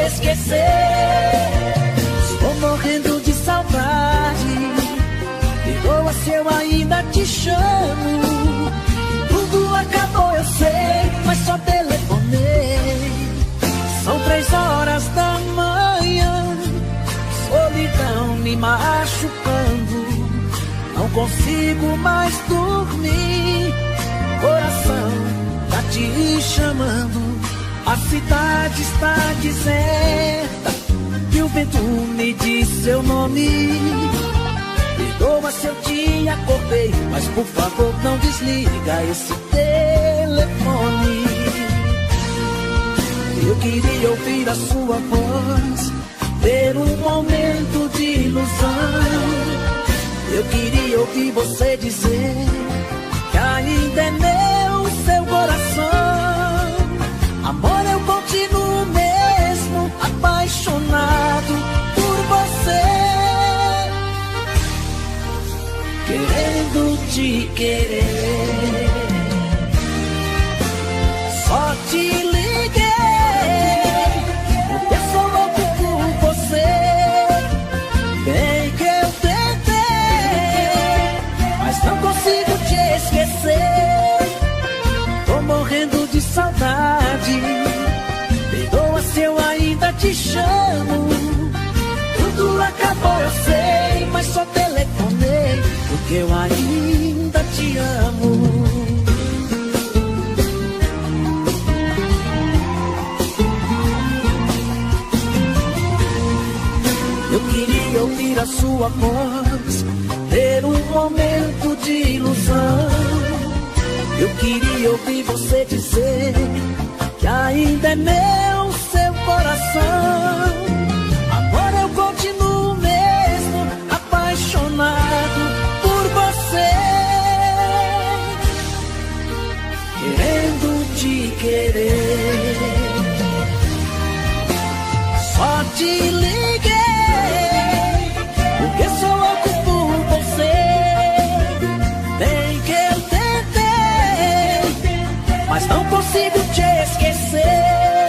esquecer. Estou morrendo de saudade. Perdoa se eu ainda te chamo. Tudo acabou, eu sei, mas só telefonei. São 3 horas da manhã, solidão me machucando. Não consigo mais dormir. Coração tá te chamando. A cidade está deserta e o vento me diz seu nome. Perdoa se eu te acordei, mas por favor não desliga esse telefone. Eu queria ouvir a sua voz, ter um momento de ilusão. Eu queria ouvir você dizer que ainda é meu seu coração. Amor, eu continuo mesmo apaixonado por você, querendo te querer. Só te liguei porque sou louco por você. Bem que eu tentei, mas não consigo te esquecer. Tô morrendo de saudade. Perdoa se eu ainda te chamo. Tudo acabou, eu sei, mas só telefonei porque eu ainda te amo. Eu queria ouvir a sua voz, ter um momento de ilusão. Eu queria ouvir você dizer que ainda é meu seu coração. Agora eu continuo mesmo apaixonado por você, querendo te querer. Só te liguei porque sou louco por você. Bem que eu tentei, mas não consigo te esquecer.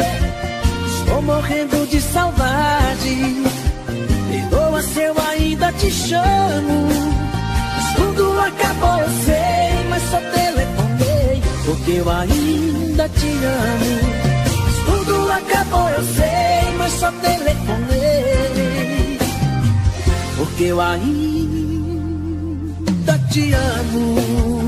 Estou morrendo de saudade. Perdoa se eu ainda te chamo. Mas tudo acabou, eu sei, mas só telefonei porque eu ainda te amo. Mas tudo acabou, eu sei, mas só telefonei porque eu ainda te amo.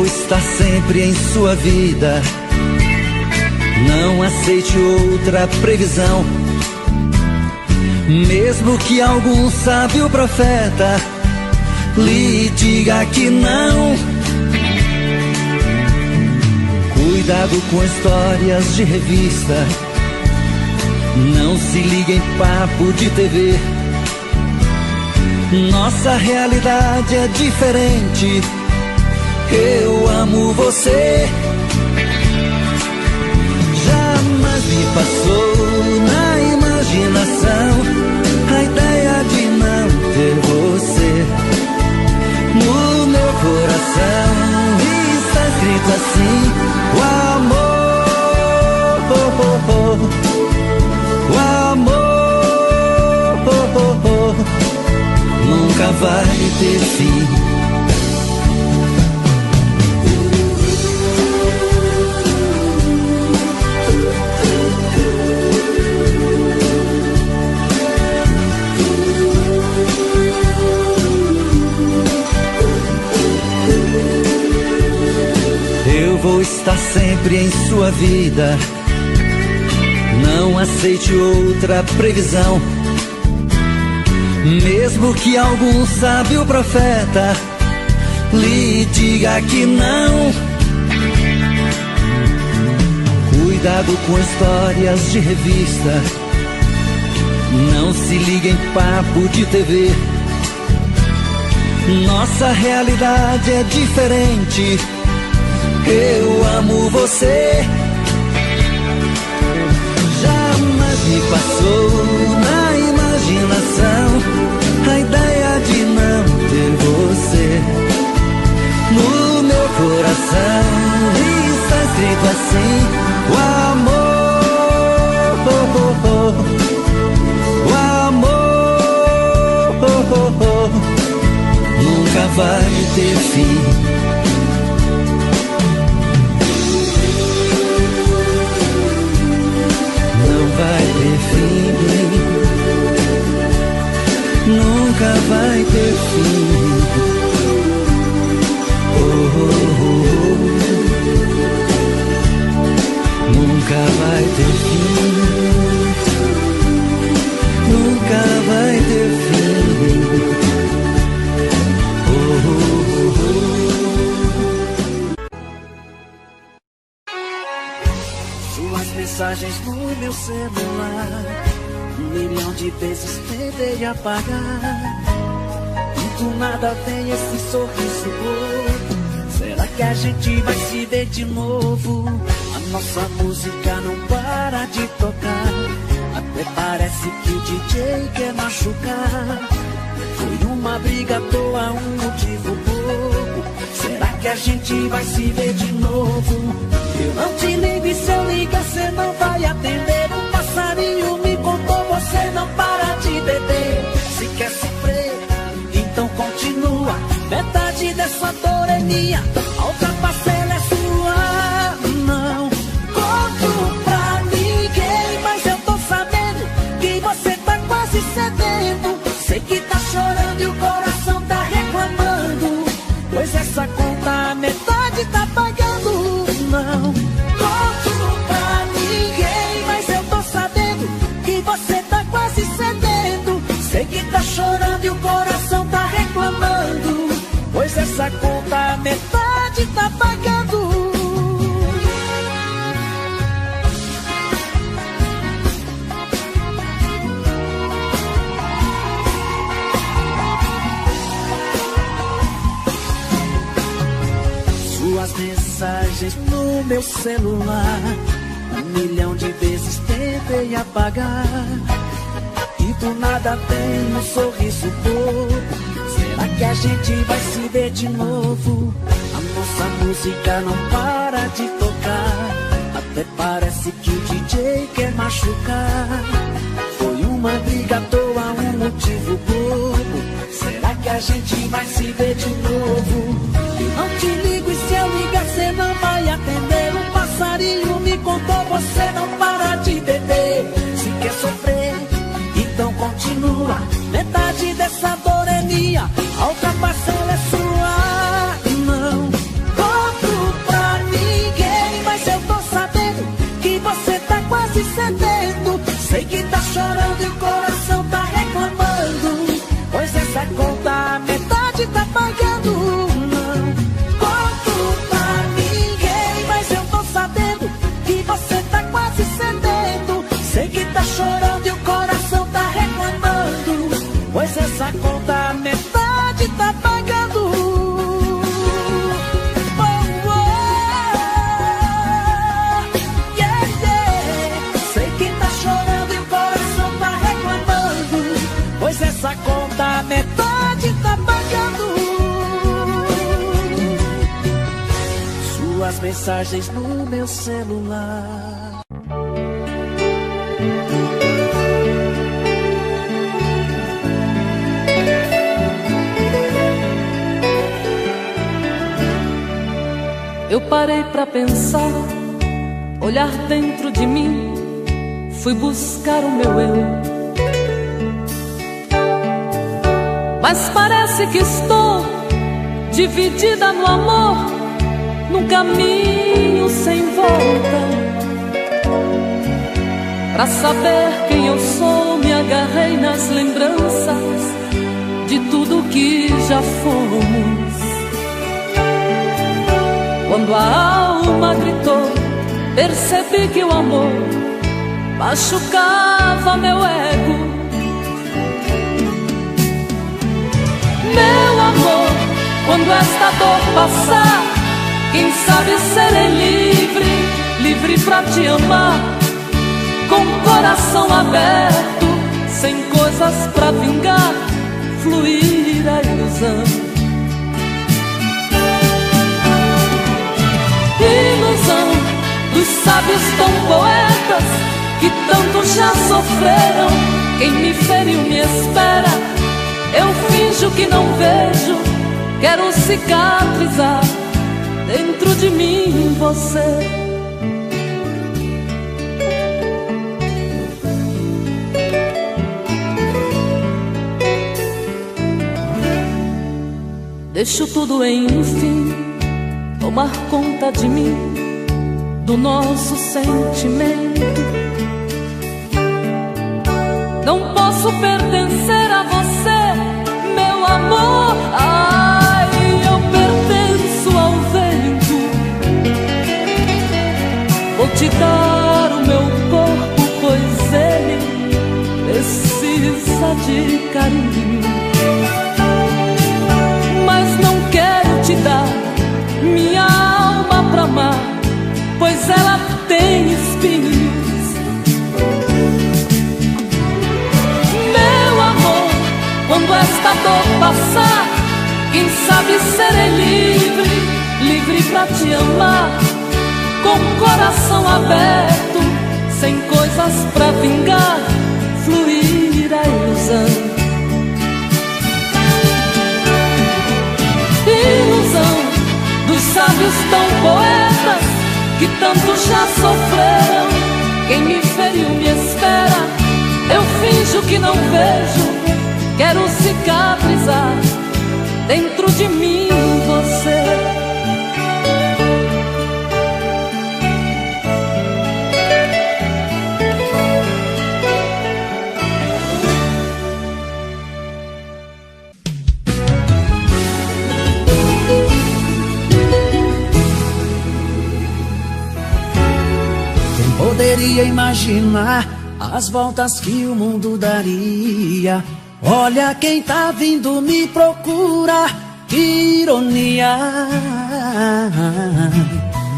Está sempre em sua vida. Não aceite outra previsão, mesmo que algum sábio profeta lhe diga que não. Cuidado com histórias de revista, não se ligue em papo de TV. Nossa realidade é diferente. Eu amo você. Jamais me passou na imaginação a ideia de não ter você. No meu coração está escrito assim: o amor, o amor nunca vai ter fim. Vou estar sempre em sua vida. Não aceite outra previsão, mesmo que algum sábio profeta lhe diga que não. Cuidado com histórias de revista, não se liga em papo de TV. Nossa realidade é diferente. Eu amo você. Jamais me passou na imaginação a ideia de não ter você. No meu coração está escrito assim: o amor, o amor nunca vai ter fim. Não vai ter fim, nunca vai ter fim. Nunca vai ter fim, nunca vai ter fim. Suas mensagens no meu celular, 1 milhão de vezes tentei apagar, e do nada vem esse sorriso bobo. Será que a gente vai se ver de novo? A nossa música não para de tocar, até parece que o DJ quer machucar. Foi uma briga à toa, um motivo bobo. Será que a gente vai se ver de novo? Eu não te ligo e se eu ligar cê não vai atender. Um passarinho me contou, você não para de beber. Se quer sofrer, então continua. Metade dessa dor é minha, a outra parcela é sua. Não conto pra ninguém, mas eu tô sabendo que você tá quase cedendo. Sei que tá chorando e o coração tá reclamando, pois essa conta a metade tá pagando. Não conto pra ninguém, mas eu tô sabendo que você tá quase cedendo. Sei que tá chorando e o coração tá reclamando, pois essa conta a metade tá pagando. Suas mensagens no meu celular, 1 milhão de vezes tentei apagar, e do nada tem um sorriso bobo. Será que a gente vai se ver de novo? A nossa música não para de tocar, até parece que o DJ quer machucar. Foi uma briga à toa, um motivo bobo. Será que a gente vai se ver de novo? Eu não te ligo e se eu ligar cê não vai atender. Um passarinho me contou, você não para de beber. Se quer sofrer, então continua. Metade dessa dor é minha, a outra parcela é sua. Não conto pra ninguém, mas eu tô sabendo que você tá quase cedendo. Sei que tá chorando e o coração tá reclamando, pois essa conta a metade tá pagando. Não conto pra ninguém, mas eu tô sabendo que você tá quase cedendo. Sei que tá chorando e o coração tá reclamando, pois essa conta a metade tá pagando. Oh, oh, yeah, yeah. Sei que tá chorando e o coração tá reclamando, pois essa conta a metade tá pagando. Suas mensagens no meu celular. Eu parei pra pensar, olhar dentro de mim, fui buscar o meu eu. Mas parece que estou dividida no amor, num caminho sem volta. Pra saber quem eu sou, me agarrei nas lembranças de tudo que já fomos. Quando a alma gritou percebi que o amor machucava meu ego. Meu amor, quando esta dor passar, quem sabe serei livre, livre pra te amar, com o coração aberto, sem coisas pra vingar, fluir a ilusão. Ilusão dos sábios tão poetas que tanto já sofreram. Quem me feriu me espera, eu finjo que não vejo, quero cicatrizar dentro de mim você. Deixo tudo enfim tomar conta de mim, do nosso sentimento. Não posso pertencer a você, meu amor. Ai, eu pertenço ao vento. Vou te dar o meu corpo, pois ele precisa de carinho. Mas não quero te dar minha alma pra amar, pois ela tem espinhos. Meu amor, quando esta dor passar, quem sabe serei livre, livre pra te amar, com o coração aberto, sem coisas pra vingar, fluir a ilusão. Ilusão dos sábios tão poetas que tanto já sofreram. Quem me feriu me espera, eu finjo que não vejo, quero cicatrizar dentro de mim você. Poderia imaginar as voltas que o mundo daria. Olha quem tá vindo me procurar, que ironia.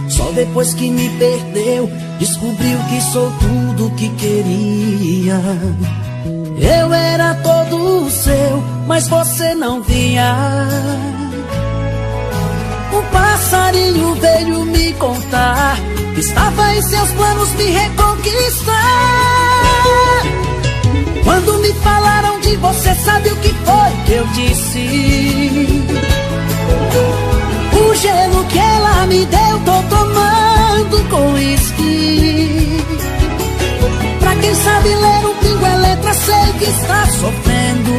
Só depois que me perdeu, descobriu que sou tudo que queria. Eu era todo seu, mas você não via. Um passarinho veio me contar que estava em seus planos me reconquistar. Quando me falaram de você, sabe o que foi que eu disse? O gelo que ela me deu, tô tomando com uísque. Pra quem sabe ler um pingo é letra, sei que está sofrendo.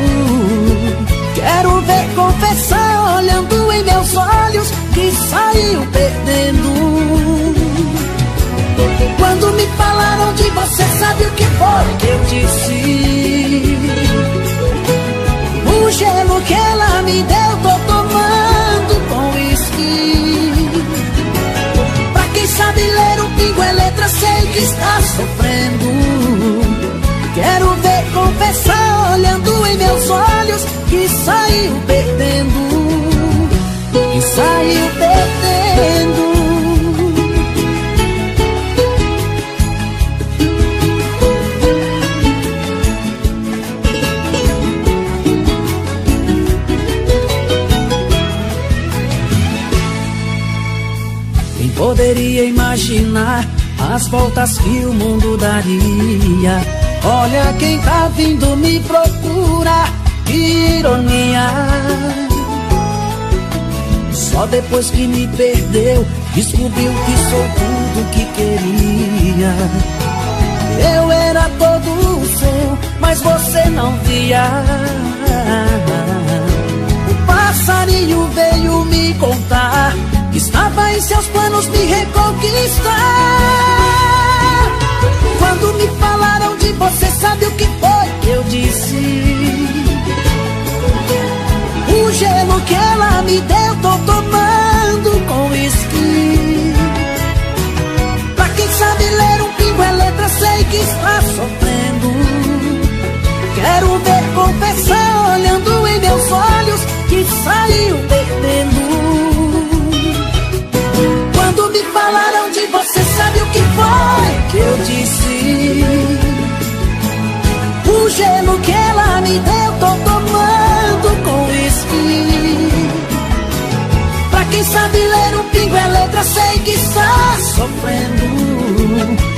Quero ver confessar, olhando em meus olhos, que saiu perdendo. Quando me falaram de você, sabe o que foi que eu disse? O gelo que ela me deu, tô tomando com uísque. Pra quem sabe ler um pingo é letra, sei que está sofrendo. Quero ver confessar, olhando em meus olhos, que saiu perdendo. Que saiu perdendo. Poderia imaginar as voltas que o mundo daria. Olha quem tá vindo me procurar, que ironia. Só depois que me perdeu, descobriu que sou tudo que queria. Eu era todo seu, mas você não via. O passarinho veio me contar que estava em seus planos me reconquistar. Quando me falaram de você, sabe o que foi que eu disse? O gelo que ela me deu, tô tomando com uísque. Pra quem Quero ver confessar olhando em meus olhos que saiu perdendo. Quando me falaram de você, sabe o que foi que eu disse? O gelo que ela me deu, tô tomando com uísque. Pra quem sabe ler um pingo é letra, sei que está sofrendo.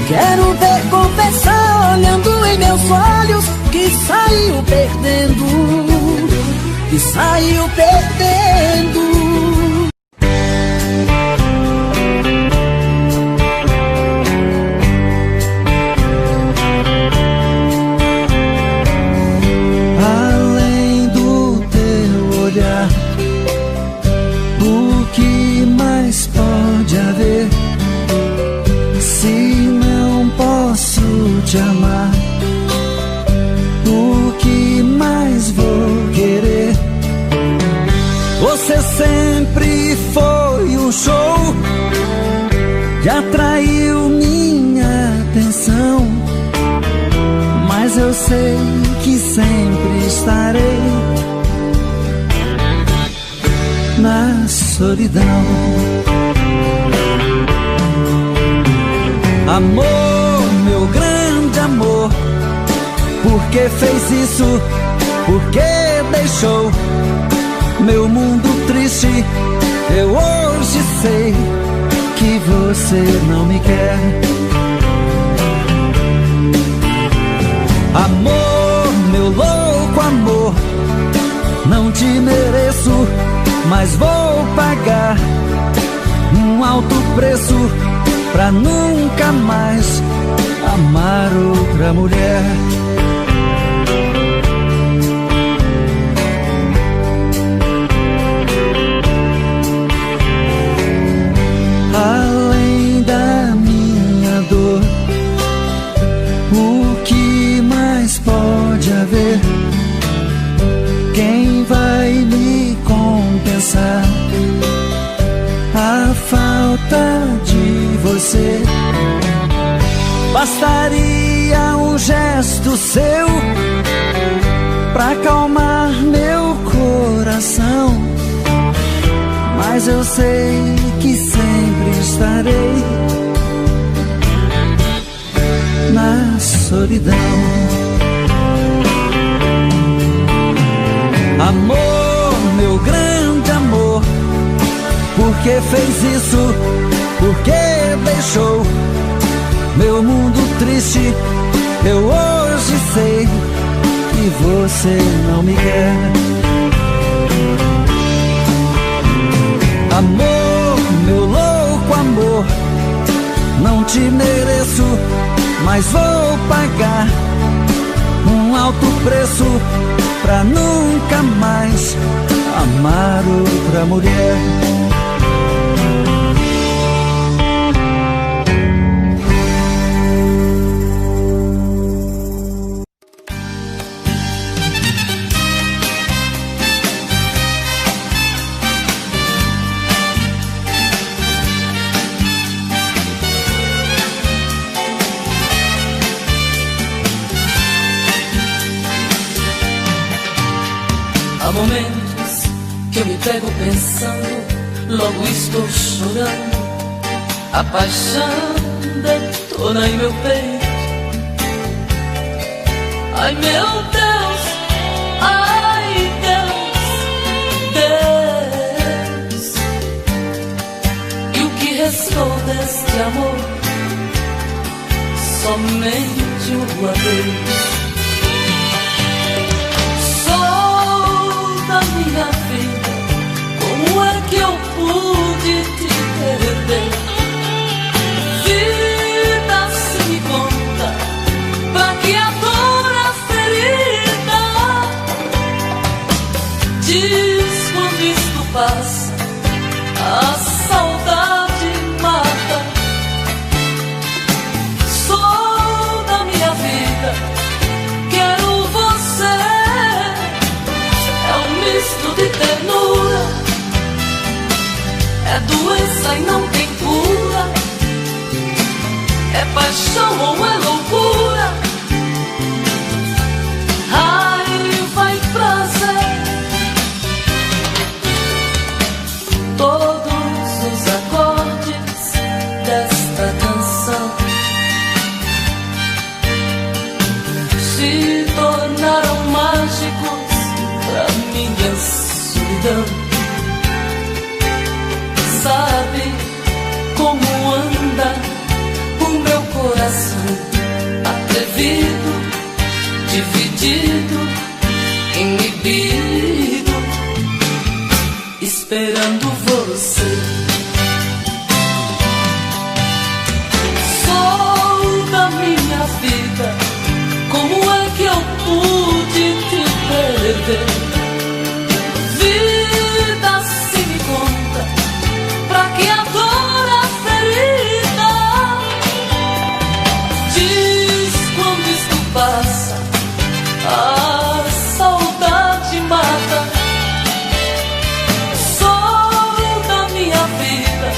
Quero ver confessar olhando em meus olhos que saiu perdendo, que saiu perdendo. Além do teu olhar, o que mais pode haver? Se não posso te amar, o que mais vou querer? Você sempre foi um show que atraiu minha atenção, mas eu sei que sempre estarei na solidão. Amor, meu grande amor, por que fez isso? Por que deixou meu mundo triste? Eu hoje sei que você não me quer. Amor, meu louco amor, não te mereço, mas vou pagar um alto preço pra nunca mais amar outra mulher. Além da minha dor, o que mais pode haver? Quem vai me compensar a falta de você? Bastaria um gesto seu pra acalmar meu coração, mas eu sei que sempre estarei na solidão. Amor, meu grande amor, por que fez isso? Por que deixou meu mundo triste? Eu hoje sei que você não me quer. Amor, meu louco amor, não te mereço, mas vou pagar um alto preço pra nunca mais amar outra mulher. Há momentos que eu me pego pensando, logo estou chorando. A paixão detona em meu peito. Ai meu Deus, ai Deus, Deus. E o que restou deste amor? Somente um adeus. Minha vida, como é que eu pude te perder? Vida, se me conta, pra que a dor, a ferida? Diz quando isto passa, a saudade mata. Sou da minha vida, quero você. Misto de ternura, é doença e não tem cura, é paixão ou é loucura. se tornaram mágicos pra minha solidão. Sabe como anda o meu coração, atrevido, dividido, inibido, esperando você. Sou da minha vida, como é que eu pude te perder? Vida, se me conta, pra que a dor, a ferida? Diz quando isto passa, a saudade mata. Sou da minha vida,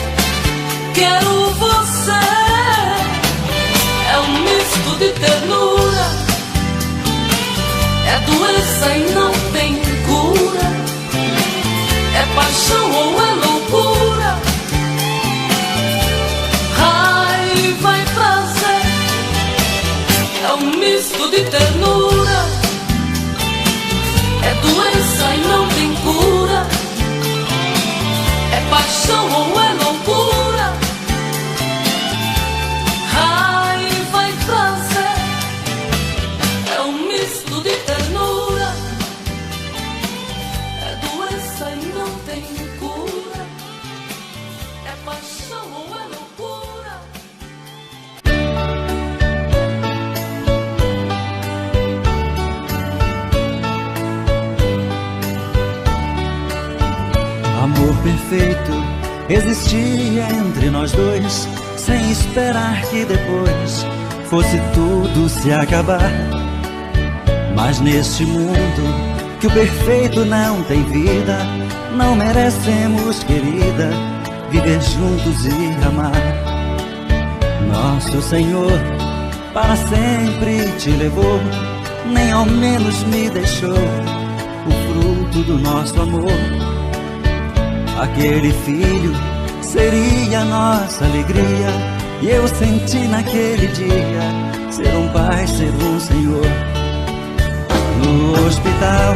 quero você. É um misto de ternura, é doença e não tem cura, é paixão ou é loucura, raiva e prazer. É um misto de ternura, é doença e não tem cura, é paixão ou é loucura, raiva e prazer. É um misto de ternura, é doença e não tem cura, é paixão ou é loucura. Amor perfeito existia entre nós dois, sem esperar que depois fosse tudo se acabar. Mas neste mundo que o perfeito não tem vida, não merecemos, querida, viver juntos e amar. Nosso Senhor para sempre te levou, nem ao menos me deixou o fruto do nosso amor. Aquele filho seria nossa alegria, e eu senti naquele dia ser um pai, ser um senhor. No hospital,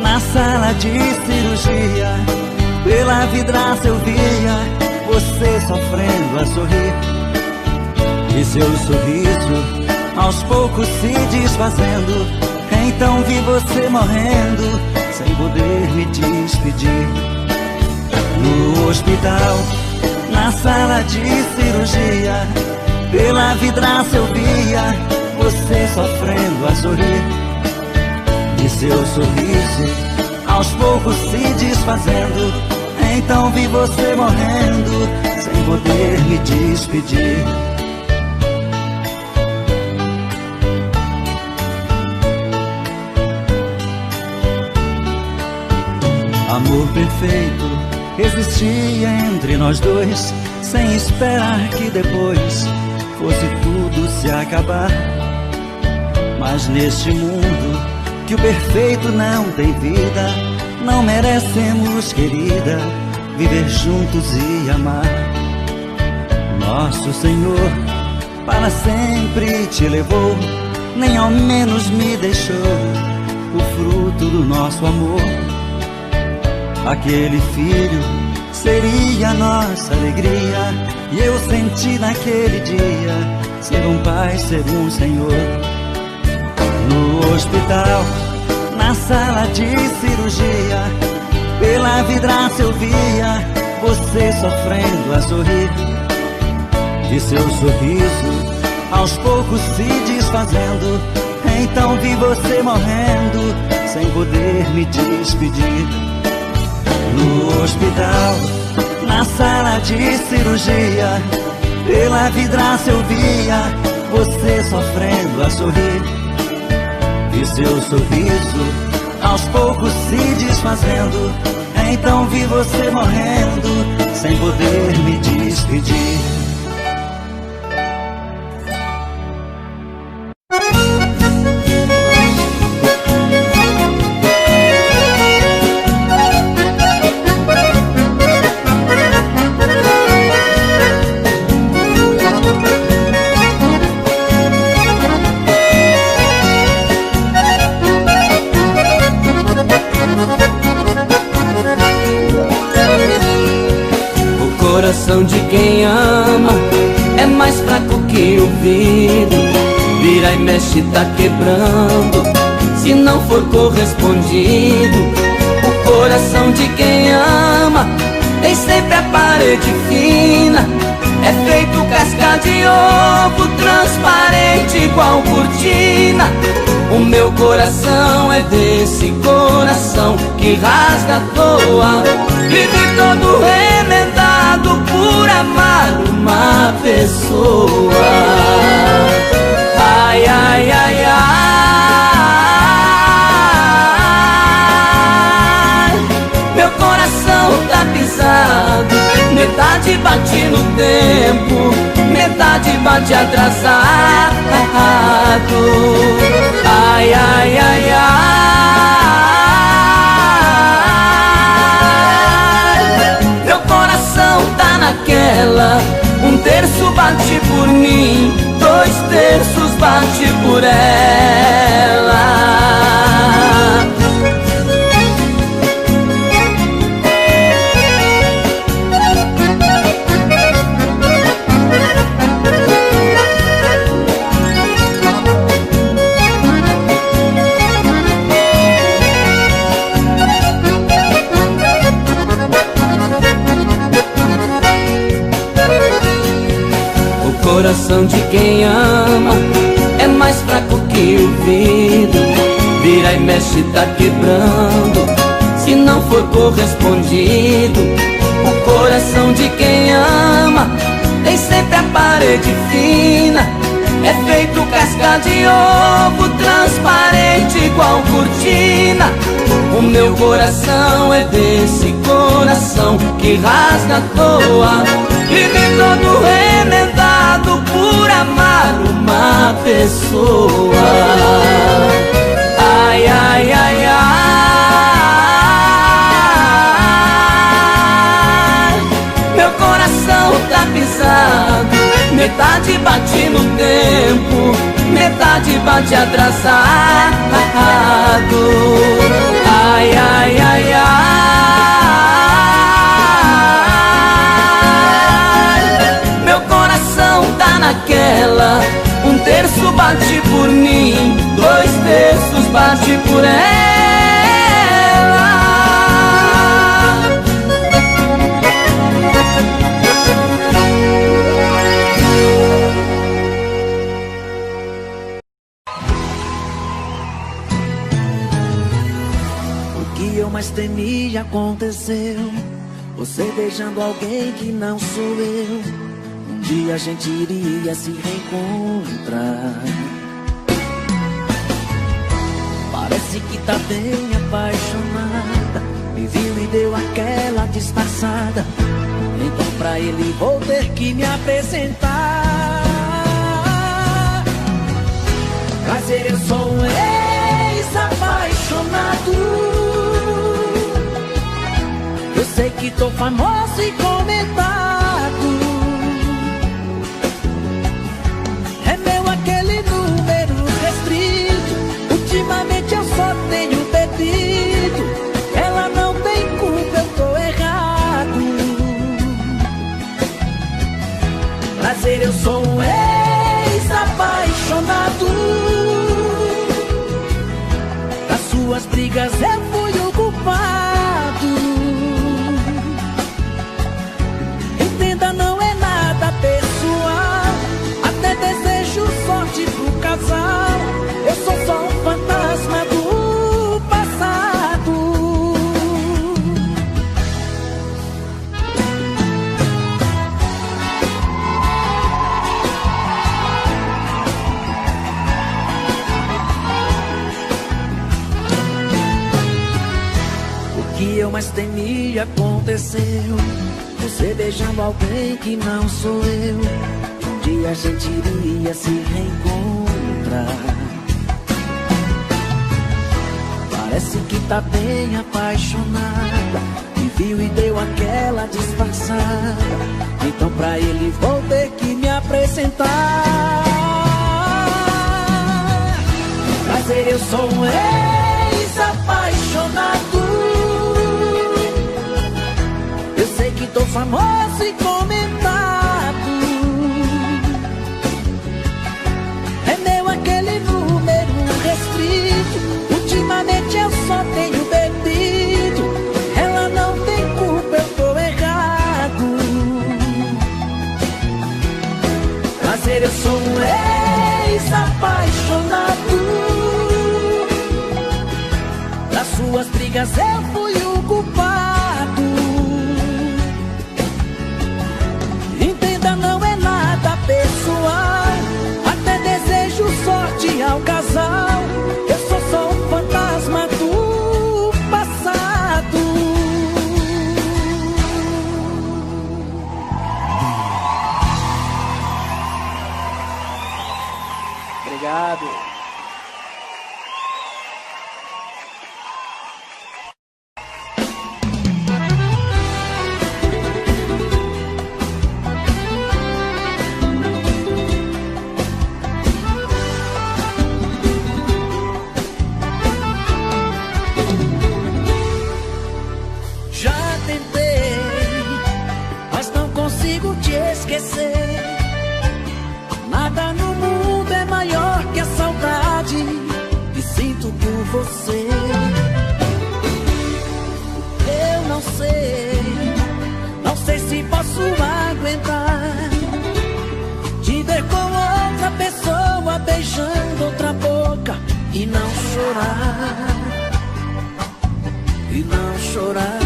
na sala de cirurgia, pela vidraça eu via você sofrendo a sorrir, e seu sorriso aos poucos se desfazendo. Então vi você morrendo sem poder me despedir. No hospital, na sala de cirurgia, pela vidraça eu via você sofrendo a sorrir, e seu sorriso aos poucos se desfazendo. Então vi você morrendo sem poder me despedir. Amor perfeito existia entre nós dois, sem esperar que depois fosse tudo se acabar. Mas neste mundo que o perfeito não tem vida, não merecemos, querida, viver juntos e amar. Nosso Senhor para sempre te levou, nem ao menos me deixou o fruto do nosso amor. Aquele filho seria nossa alegria, e eu senti naquele dia ser um pai, ser um senhor. No hospital, na sala de cirurgia, pela vidraça eu via você sofrendo a sorrir, e seu sorriso aos poucos se desfazendo. Então vi você morrendo sem poder me despedir. No hospital, na sala de cirurgia, pela vidraça eu via você sofrendo a sorrir, e seu sorriso aos poucos se desfazendo. Então vi você morrendo sem poder me despedir. mexe tá quebrando. Se não for correspondido, o coração de quem ama tem sempre a parede fina. É feito casca de ovo, transparente igual cortina. O meu coração é desse coração que rasga à toa. Vive todo remendado por amar uma pessoa. Ai, ai, ai, ai. Meu coração tá pisado, metade bate no tempo, metade bate atrasado. Ai, ai, ai, ai. Meu coração tá naquela, um terço bate por mim, 2 terços bate por ela. O coração de quem ama é mais fraco que o vidro. Vira e mexe tá quebrando. Se não for correspondido, o coração de quem ama tem sempre a parede fina. É feito casca de ovo, transparente igual cortina. O meu coração é desse coração que rasga à toa. Vive todo remendado por amar uma pessoa. Ai, ai, ai, ai. Meu coração tá pisado, metade bate no tempo, metade bate atrasado. Ai, ai, ai, ai. Meu coração tá naquela, um terço bate por mim, 2 terços bate por ela. O que eu mais temia aconteceu, você beijando alguém que não sou eu. Um dia a gente iria se reencontrar. Parece que tá bem apaixonada, me viu e deu aquela disfarçada. Então pra ele vou ter que me apresentar. Prazer, eu sou um ex-apaixonado. Eu sei que tô famoso e comentado. É meu aquele número restrito. Ultimamente eu só tenho bebido. Ela não tem culpa, eu tô errado. Prazer, eu sou um ex-apaixonado. Das suas brigas eu fui o culpado. Entenda, não é nada pessoal. Até desejo sorte pro casal. Eu sou só um fantasma do passado. O que eu mais temia aconteceu, você beijando alguém que não sou eu. Um dia a gente iria se reencontrar. Parece que tá bem apaixonada, me viu e deu aquela disfarçada. Então pra ele vou ter que me apresentar. Prazer, eu sou um ex-apaixonado. Eu sei que tô famoso e comentado. É meu aquele número suas brigas eu fui o culpado. Entenda, não é nada pessoal, até desejo sorte ao casal. Eu sou só um fantasma do passado. Obrigado. Esquecer. Nada no mundo é maior que a saudade que sinto por você. Eu não sei se posso aguentar te ver com outra pessoa beijando outra boca e não chorar, e não chorar.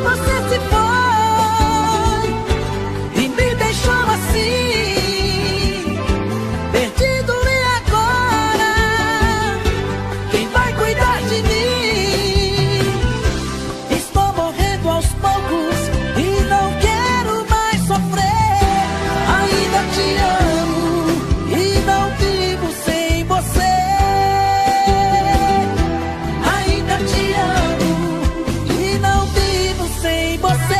Você se foi e me deixou assim, perdido, e agora quem vai cuidar de mim? Estou morrendo aos poucos e não quero mais sofrer. Ainda te amo e não vivo sem você. Ainda te amo e não vivo sem você.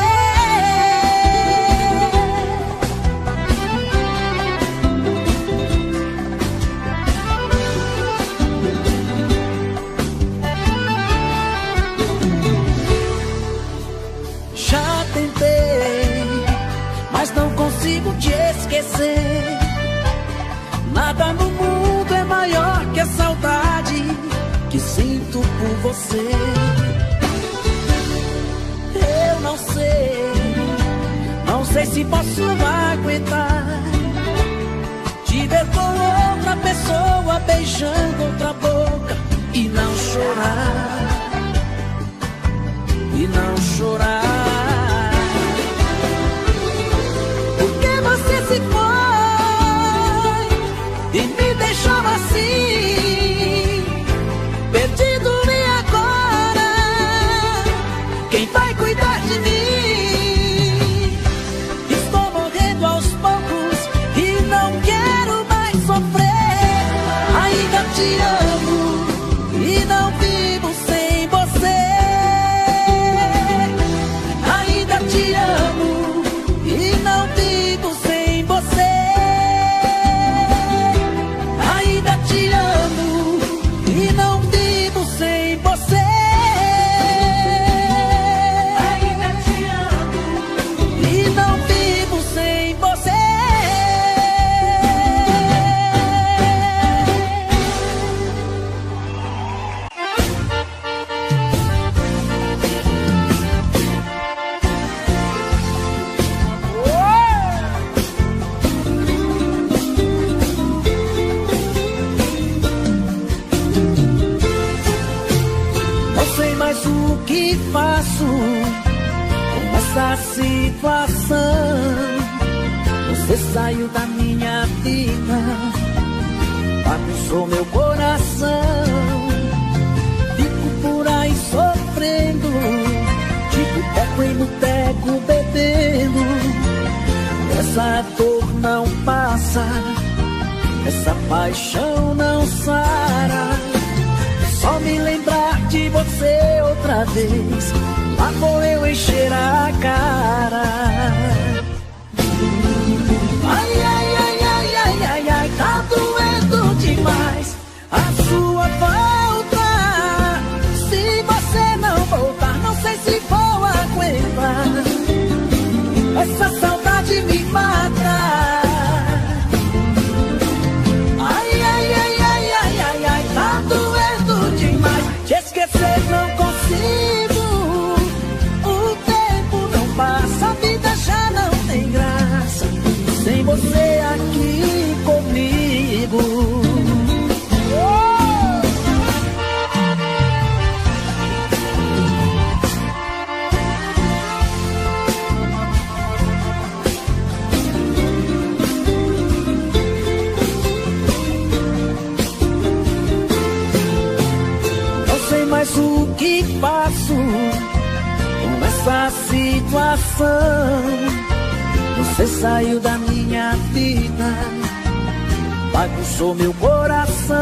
Já tentei, mas não consigo te esquecer. Nada no mundo é maior que a saudade que sinto por você. Eu não sei se posso aguentar te ver com outra pessoa beijando outra boca e não chorar, e não chorar. Porque você se foi e me deixou assim, perdido, e agora quem vai cuidar de mim? Estou morrendo aos poucos e não quero mais sofrer. Ainda te amo e não vivo sem você. Ainda te amo e não vivo sem você. Ainda te amo e não vivo sem você. E não vivo sem você. Não sei mais o que faço com essa situação. Você saiu da minha vida, bagunçou meu coração. Fico por aí sofrendo, de boteco em boteco bebendo. Essa dor não passa, essa paixão não sara. Só me lembrar de você outra vez, lá vou eu encher a cara. Ai, ai, ai, ai, ai, ai, ai, tá doendo demais a sua volta. Se você não voltar, não sei se vou aguentar. Essa saudade me mata. Ai, ai, ai, ai, ai, ai, ai, tá doendo demais. Te esquecer não consigo, o tempo não passa, a vida já não essa situação. Você saiu da minha vida, bagunçou meu coração.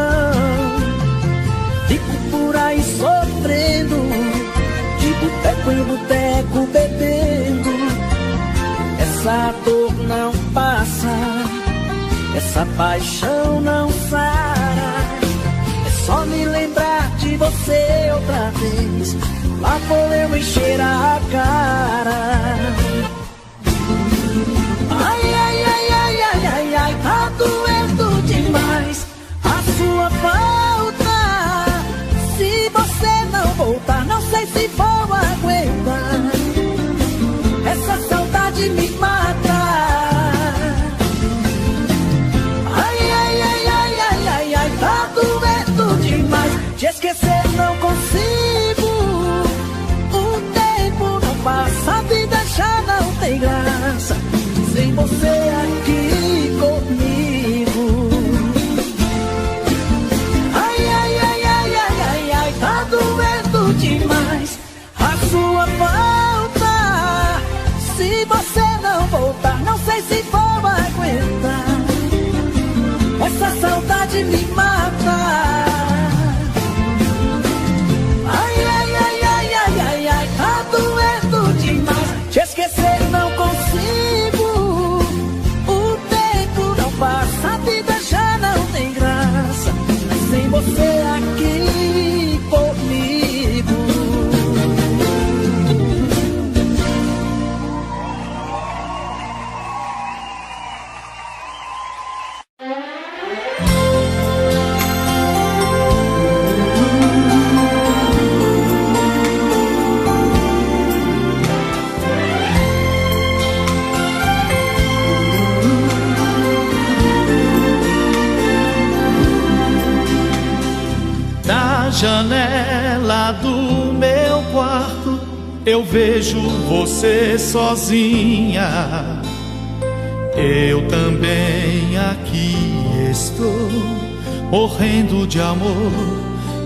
Fico por aí sofrendo, de boteco em boteco bebendo. Essa dor não passa, essa paixão não sara. É só me lembrar de você outra vez, lá vou eu encher a cara. Ai, ai, ai, ai, ai, ai, ai, tá doendo demais a sua falta. Se você não voltar, não sei se vou aguentar. Essa saudade me mata. Ai, ai, ai, ai, ai, ai, ai, tá doendo demais. Te esquecer não consigo. O tempo não passa, a vida já não tem graça sem você aqui comigo. Ai, ai, ai, ai, ai, ai, ai, tá doendo demais a sua falta. Se você não voltar, não sei se vou aguentar. Essa saudade me mata. Ai, ai, ai, ai, ai, ai, ai, tá doendo demais. Te esquecer não consigo. O tempo não passa, a vida já não tem graça sem você aqui comigo. Janela do meu quarto eu vejo você sozinha. Eu também aqui estou, morrendo de amor,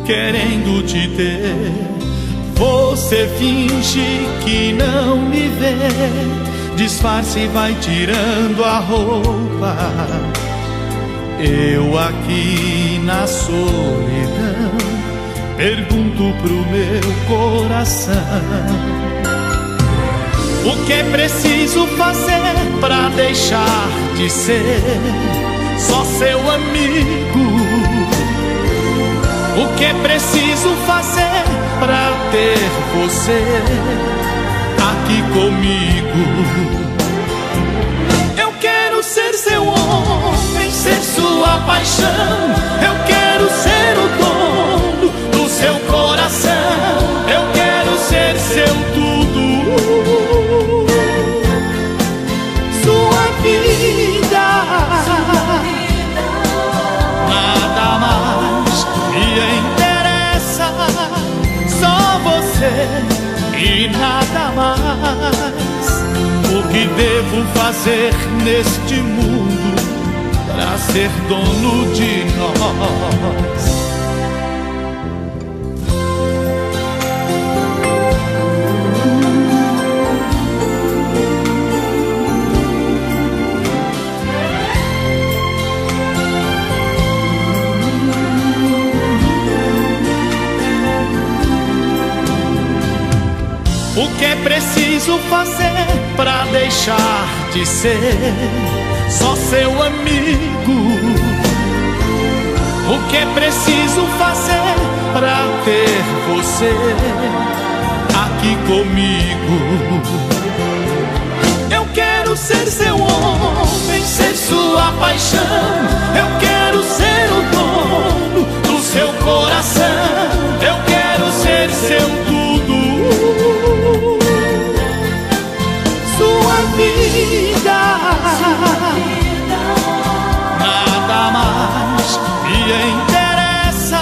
querendo te ter. Você finge que não me vê, disfarce e vai tirando a roupa. Eu aqui na solidão pergunto pro meu coração: o que é preciso fazer pra deixar de ser só seu amigo? O que é preciso fazer pra ter você aqui comigo? Eu quero ser seu homem, ser sua paixão. Eu quero ser o dono do seu coração. Eu quero ser seu tudo, sua vida. Nada mais me interessa, só você e nada mais. O que devo fazer neste mundo pra ser dono de nós? O que é preciso fazer pra deixar de ser só seu amigo? O que é preciso fazer pra ter você aqui comigo? Eu quero ser seu homem, ser sua paixão. Eu quero ser o dono do seu coração. Eu quero ser seu tudo, sua vida. Nada mais me interessa,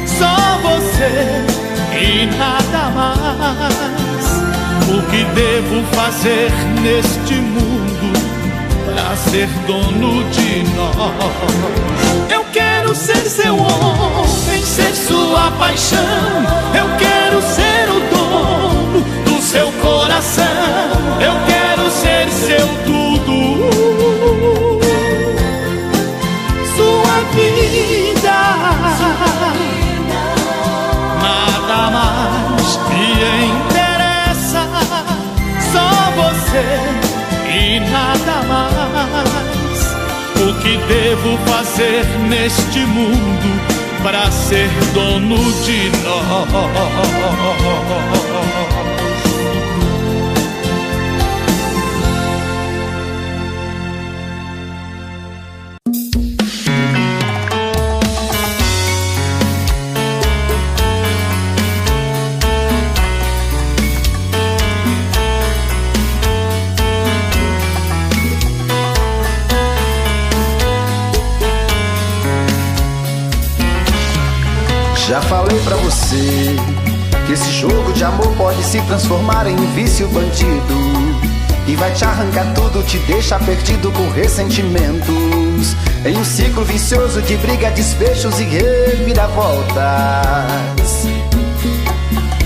só você e nada mais. O que devo fazer neste mundo pra ser dono de nós? Eu quero ser seu homem, ser sua paixão. Eu quero ser o dono do seu e nada mais. O que devo fazer neste mundo para ser dono de nós? Já falei pra você que esse jogo de amor pode se transformar em um vício bandido e vai te arrancar tudo, te deixar perdido com ressentimentos, em um ciclo vicioso de briga, desfechos e reviravoltas.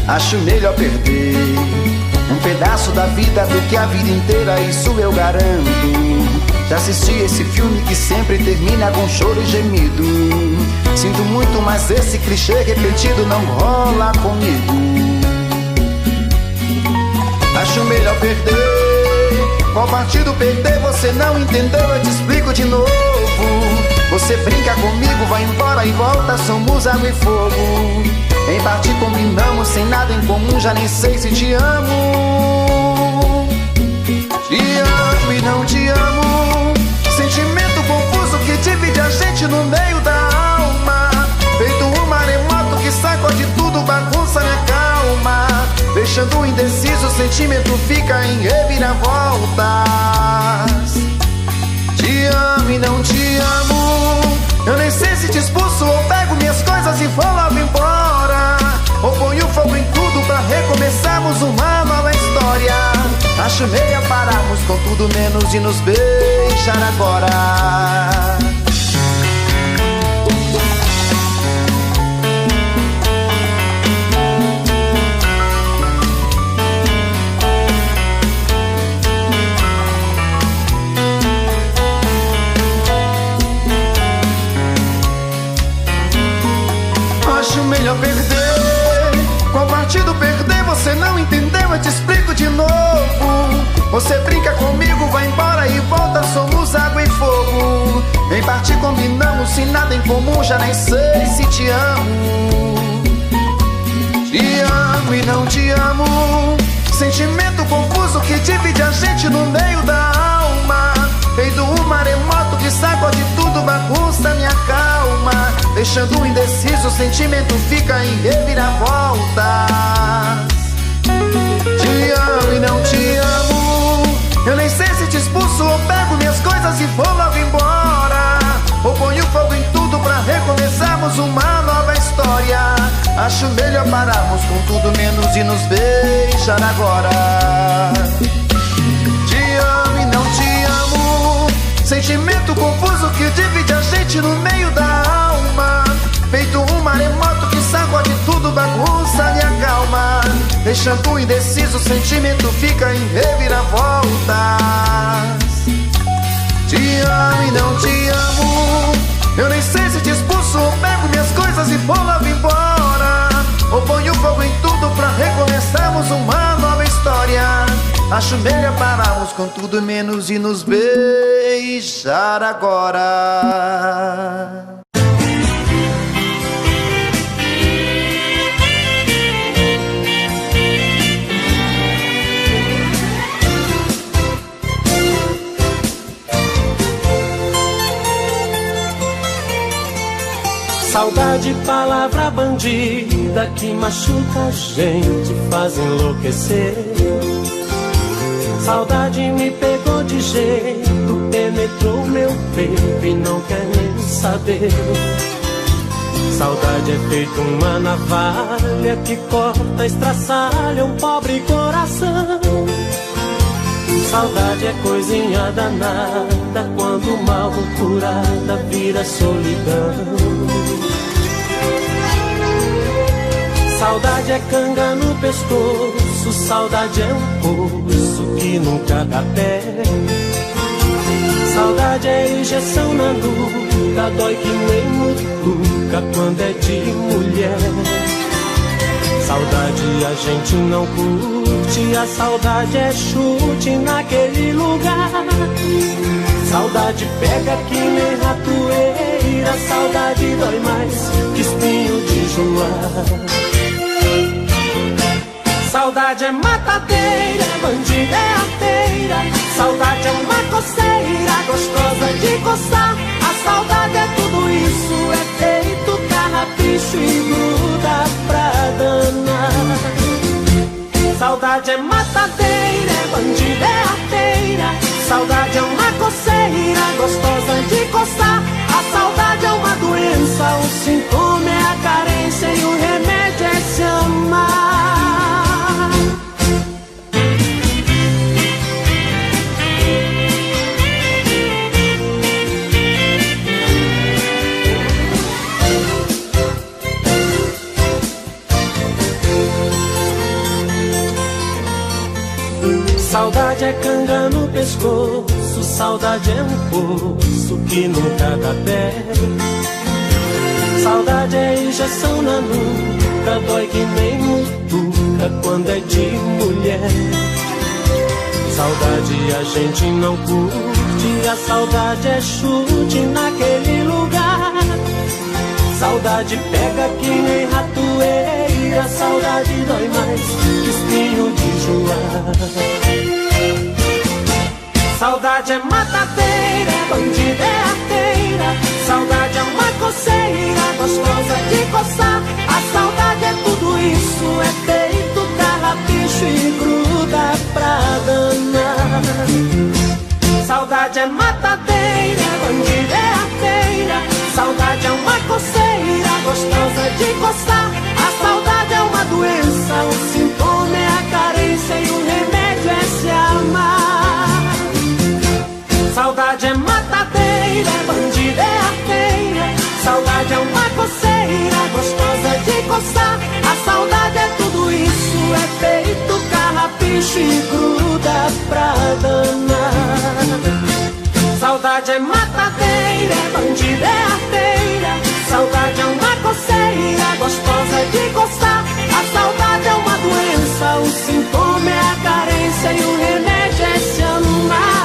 Acho melhor perder um pedaço da vida do que a vida inteira, isso eu garanto. Já assisti esse filme que sempre termina com choro e gemido. Sinto muito, mas esse clichê repetido não rola comigo. Acho melhor perder. Qual partido perder? Você não entendeu, eu te explico de novo. Você brinca comigo, vai embora e volta, somos água e fogo. Em parte combinamos, sem nada em comum, já nem sei se te amo. Te amo e não te amo. Sentimento confuso que divide a gente no meio da alma. Feito um maremoto que sacode tudo, bagunça minha calma. Deixando indeciso, o sentimento fica em reviravoltas. Te amo e não te amo. Eu nem sei se te expulso ou pego minhas coisas e vou logo embora, ou ponho fogo em tudo pra recomeçarmos uma nova história. Acho meio pararmos com tudo menos de nos beijar agora. Acho melhor perder. Qual partido perder? Você não entendeu, eu te explico de novo. Você brinca comigo, vai embora e volta, somos água e fogo. Em parte combinamos, sem nada em comum, já nem sei se te amo. Te amo e não te amo. Sentimento confuso que divide a gente no meio da alma. Feito um maremoto que sacode tudo, bagunça minha calma. Deixando indeciso, o sentimento fica em reviravoltas. Te amo e não te amo. Eu nem sei se te expulso ou pego minhas coisas e vou logo embora, ou ponho fogo em tudo pra recomeçarmos uma nova história. Acho melhor pararmos com tudo menos de nos beijar agora. Te amo e não te amo. Sentimento confuso que divide a gente no meio da alma. Feito um maremoto que sacode tudo, bagunça minha calma. Deixando indeciso, o sentimento fica em reviravoltas. Te amo e não te amo. Eu nem sei se te expulso ou pego minhas coisas e vou logo embora, ou ponho fogo em tudo pra recomeçarmos uma nova história. Acho melhor pararmos com tudo menos de nos beijar agora. Saudade, palavra bandida que machuca a gente, faz enlouquecer. Saudade me pegou de jeito, penetrou meu peito e não quer nem saber. Saudade é feito uma navalha que corta, estraçalha um pobre coração. Saudade é coisinha danada, quando mal curada vira solidão. Saudade é canga no pescoço, saudade é um poço que nunca dá pé. Saudade é injeção na nuca, dói que nem mutuca quando é de mulher. Saudade a a gente não curte, a saudade é chute naquele lugar. Saudade pega que nem ratoeira, saudade dói mais que espinho de joar. Saudade é matadeira, bandida é arteira, saudade é uma coceira gostosa de coçar. A saudade é tudo isso, é feito carrapicho e gruda pra danar. Saudade é matadeira, é bandida, é arteira, saudade é uma coceira gostosa de coçar. A saudade é uma doença, o sintoma é a carência e o remédio é se amar. Saudade é canga no pescoço, saudade é um poço que nunca dá pé. Saudade é injeção na nuca, dói que nem mutuca quando é de mulher. Saudade a gente não curte, a saudade é chute naquele lugar. Saudade pega que nem ratoeira, saudade dói mais que espinho de joar. Saudade é matadeira, é bandida, é arteira, saudade é uma coceira gostosa de coçar. A saudade é tudo isso, é feito carrapicho e gruda pra danar. Saudade é matadeira, é bandida, é arteira, saudade é uma coceira gostosa de coçar. A saudade é uma doença, o sintoma é a carência e o remédio é se amar. Saudade é matadeira, é bandida, é arteira, saudade é uma coceira gostosa de coçar. A saudade é tudo isso, é feito carrapicho e gruda pra danar. Saudade é matadeira, é bandida, é arteira, saudade é uma coceira gostosa de coçar. A saudade é uma doença, o sintoma é a carência e o remédio é se amar.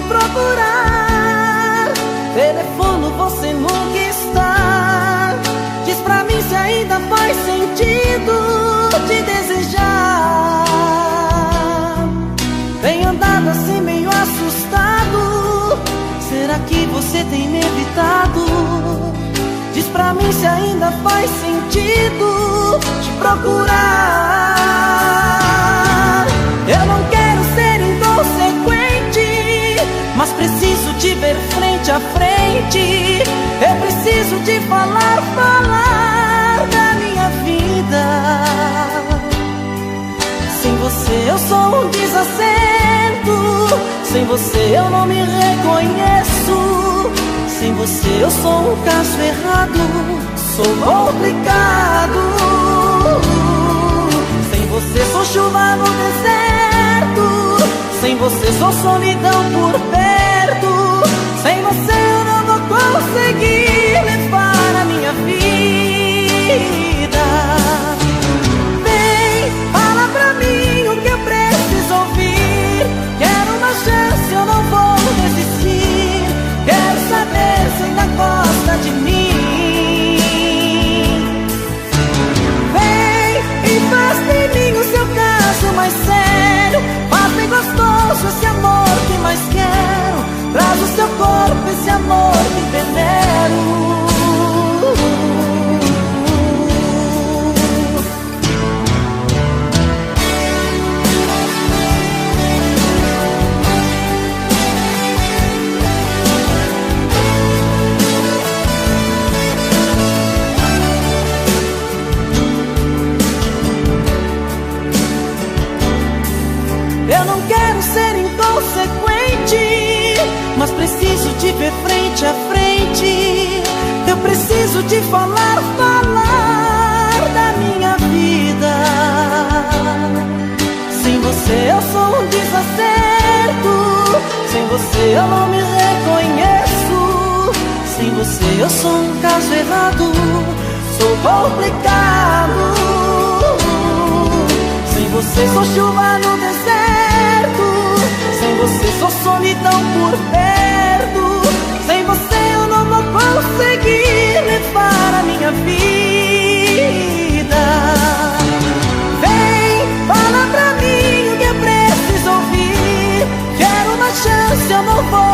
Procurar, telefono você nunca está. Diz pra mim se ainda faz sentido te desejar. Tem andado assim meio assustado, será que você tem me evitado? Diz pra mim se ainda faz sentido te procurar. Eu não quero ser inconsequente, mas preciso te ver frente a frente. Eu preciso te falar da minha vida. Sem você eu sou um desacerto, sem você eu não me reconheço. Sem você eu sou um caso errado, sou complicado. Sem você sou chuva no deserto, sem você sou solidão por perto. Sem você eu não vou conseguir levar a minha vida. Vem, fala pra mim o que eu preciso ouvir. Quero uma chance, eu não vou desistir. Quero saber se ainda gosta de mim. Vem e faz de mim o seu caso mais sério. Faz bem gostoso esse amor que mais quero. falar da minha vida. Sem você eu sou um desacerto, sem você eu não me reconheço, sem você eu sou um caso errado, sou complicado. Sem você sou chuva no deserto, sem você sou solidão por perto, sem você eu não vou conseguir levar a minha vida. Vem, fala pra mim o que eu preciso ouvir, quero uma chance, eu não vou